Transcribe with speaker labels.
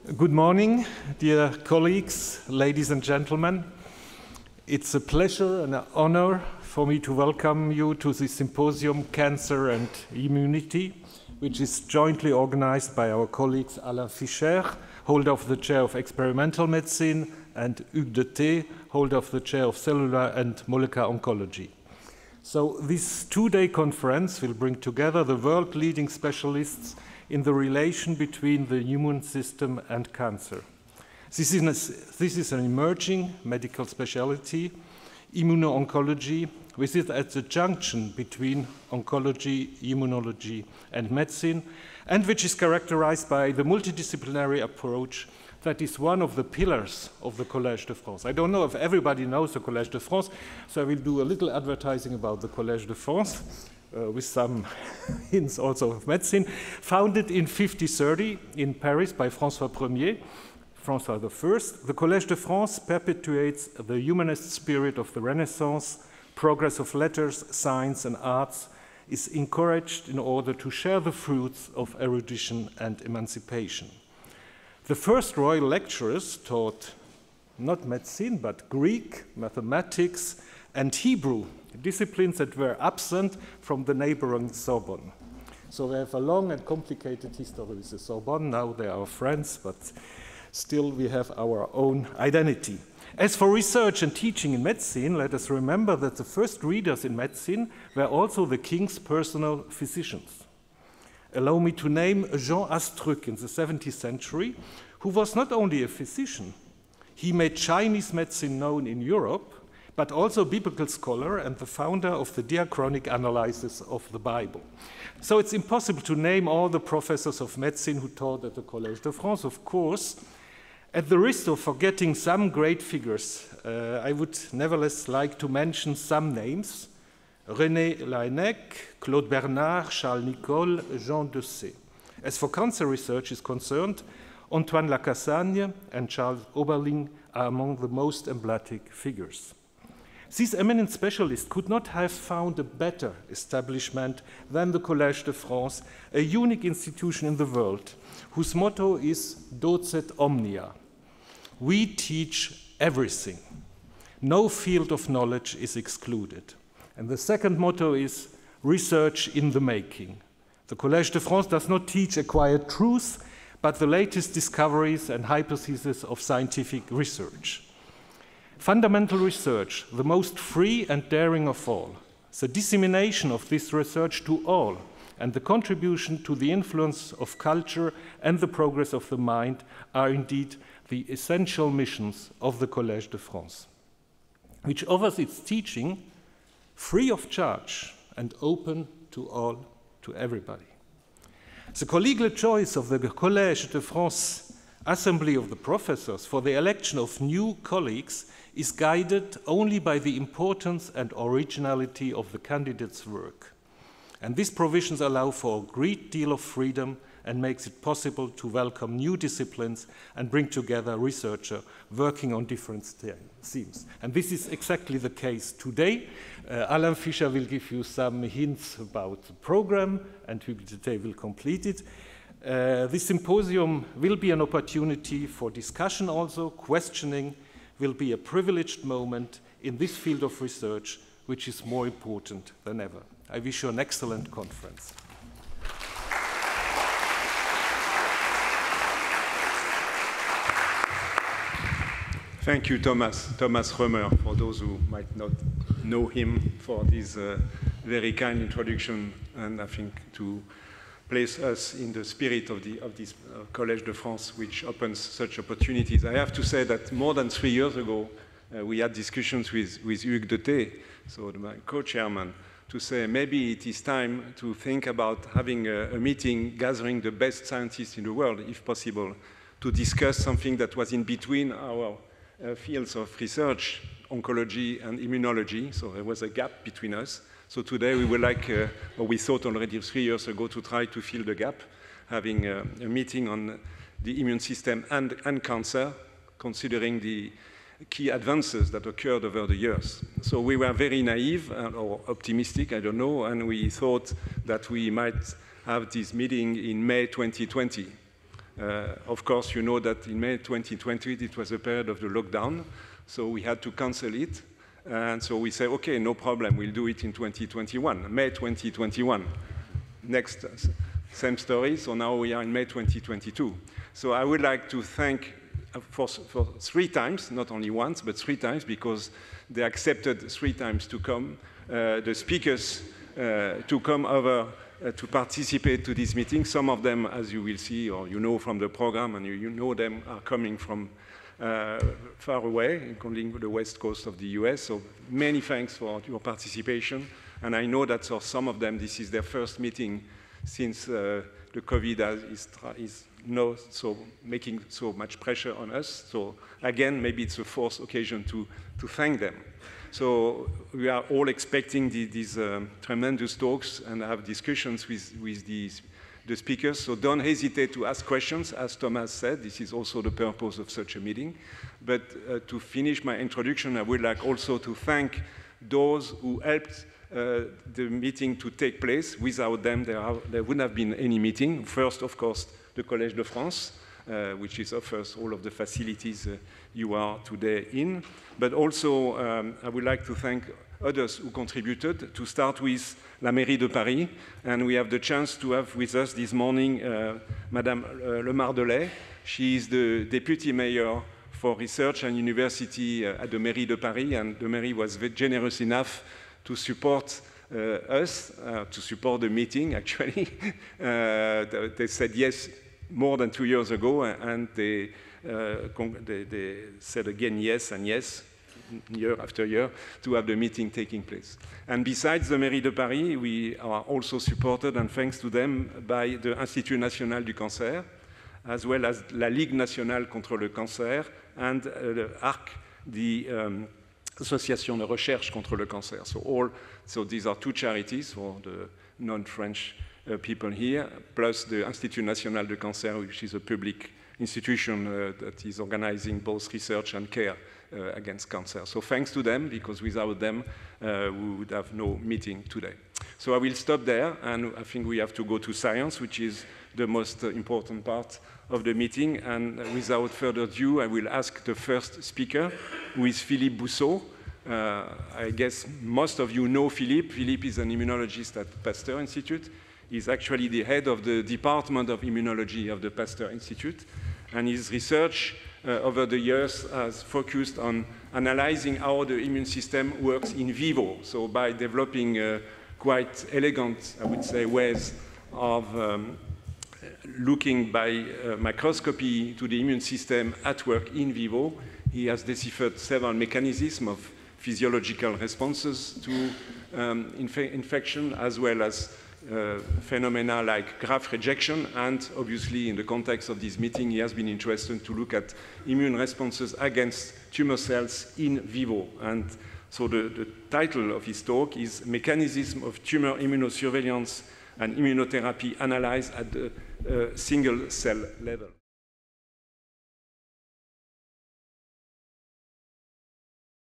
Speaker 1: Good morning, dear colleagues, ladies and gentlemen. It's a pleasure and an honor for me to welcome you to the symposium Cancer and Immunity, which is jointly organized by our colleagues Alain Fischer, holder of the chair of experimental medicine, and Hugues de Thé, holder of the chair of cellular and molecular oncology. So this two-day conference will bring together the world-leading specialists in the relation between the immune system and cancer. This is an emerging medical specialty, immuno-oncology, which is at the junction between oncology, immunology, and medicine, and which is characterized by the multidisciplinary approach that is one of the pillars of the Collège de France. I don't know if everybody knows the Collège de France, so I will do a little advertising about the Collège de France. With some hints also of medicine, founded in 1530 in Paris by François I, the Collège de France perpetuates the humanist spirit of the Renaissance, progress of letters, science, and arts, is encouraged in order to share the fruits of erudition and emancipation. The first royal lecturers taught not medicine, but Greek, mathematics, and Hebrew, disciplines that were absent from the neighboring Sorbonne. So we have a long and complicated history with the Sorbonne. Now they are friends, but still we have our own identity. As for research and teaching in medicine, let us remember that the first readers in medicine were also the king's personal physicians. Allow me to name Jean Astruc in the 17th century, who was not only a physician, he made Chinese medicine known in Europe, but also a biblical scholar and the founder of the diachronic analysis of the Bible. So it's impossible to name all the professors of medicine who taught at the Collège de France, of course. At the risk of forgetting some great figures, I would nevertheless like to mention some names: René Laennec, Claude Bernard, Charles Nicolle, Jean de Thé. As for cancer research is concerned, Antoine Lacassagne and Charles Oberling are among the most emblematic figures. These eminent specialists could not have found a better establishment than the Collège de France, a unique institution in the world, whose motto is Docet Omnia. We teach everything. No field of knowledge is excluded. And the second motto is research in the making. The Collège de France does not teach acquired truths, but the latest discoveries and hypotheses of scientific research. Fundamental research, the most free and daring of all, the dissemination of this research to all, and the contribution to the influence of culture and the progress of the mind are indeed the essential missions of the Collège de France, which offers its teaching free of charge and open to all, to everybody. The collegial choice of the Collège de France Assembly of the Professors for the election of new colleagues is guided only by the importance and originality of the candidate's work. And these provisions allow for a great deal of freedom and makes it possible to welcome new disciplines and bring together researchers working on different themes. And this is exactly the case today. Alain Fischer will give you some hints about the program, and Hugues de Thé will complete it. This symposium will be an opportunity for discussion also. Questioning will be a privileged moment in this field of research, which is more important than ever. I wish you an excellent conference.
Speaker 2: Thank you, Thomas Römer, for those who might not know him, for this very kind introduction, and I think to place us in the spirit of this Collège de France, which opens such opportunities. I have to say that more than 3 years ago, we had discussions with Hugues de Thé, so my co-chairman, to say maybe it is time to think about having a meeting gathering the best scientists in the world, if possible, to discuss something that was in between our fields of research, oncology and immunology, so there was a gap between us. So today we would like, or we thought already 3 years ago, to try to fill the gap, having a meeting on the immune system and cancer, considering the key advances that occurred over the years. So we were very naive or optimistic, I don't know, and we thought that we might have this meeting in May 2020. Of course, you know that in May 2020, it was a period of the lockdown, so we had to cancel it. And so we say, okay, no problem, we'll do it in 2021, May 2021. Next, same story, so now we are in May 2022. So I would like to thank for 3 times, not only once, but 3 times, because they accepted 3 times to come, the speakers to come over to participate to this meeting. Some of them, as you will see, or you know from the program, and you know them, are coming from far away, including the west coast of the US. So many thanks for your participation. And I know that for some of them, this is their first meeting since the COVID is no, so making so much pressure on us. So again, maybe it's a 4th occasion to thank them. So we are all expecting these tremendous talks and have discussions with the speakers. So don't hesitate to ask questions. As Thomas said, this is also the purpose of such a meeting. But to finish my introduction, I would like also to thank those who helped the meeting to take place. Without them, there wouldn't have been any meeting. First, of course, the Collège de France, which offers all of the facilities you are today in. But also, I would like to thank others who contributed, to start with la Mairie de Paris. And we have the chance to have with us this morning Madame Lemardelet. She is the Deputy Mayor for Research and University at the Mairie de Paris. And the Mairie was very generous enough to support us, to support the meeting, actually. They said yes more than 2 years ago, and they said again yes and yes, year after year, to have the meeting taking place. And besides the Mairie de Paris, we are also supported, and thanks to them, by the Institut National du Cancer, as well as la Ligue Nationale contre le Cancer, and the ARC, the Association de Recherche contre le Cancer. So these are 2 charities for the non-French people here, plus the Institut National du Cancer, which is a public institution that is organizing both research and care against cancer. So thanks to them, because without them, we would have no meeting today. So I will stop there, and I think we have to go to science, which is the most important part of the meeting. And without further ado, I will ask the first speaker, who is Philippe Bousseau. I guess most of you know Philippe. Philippe is an immunologist at Pasteur Institute. He's actually the head of the Department of Immunology of the Pasteur Institute. And his research over the years has focused on analyzing how the immune system works in vivo. So by developing quite elegant, I would say, ways of looking by microscopy to the immune system at work in vivo, he has deciphered several mechanisms of physiological responses to infection, as well as phenomena like graft rejection. And obviously, in the context of this meeting, he has been interested to look at immune responses against tumor cells in vivo. And so the title of his talk is Mechanism of Tumor Immunosurveillance and Immunotherapy Analyzed at the single cell level.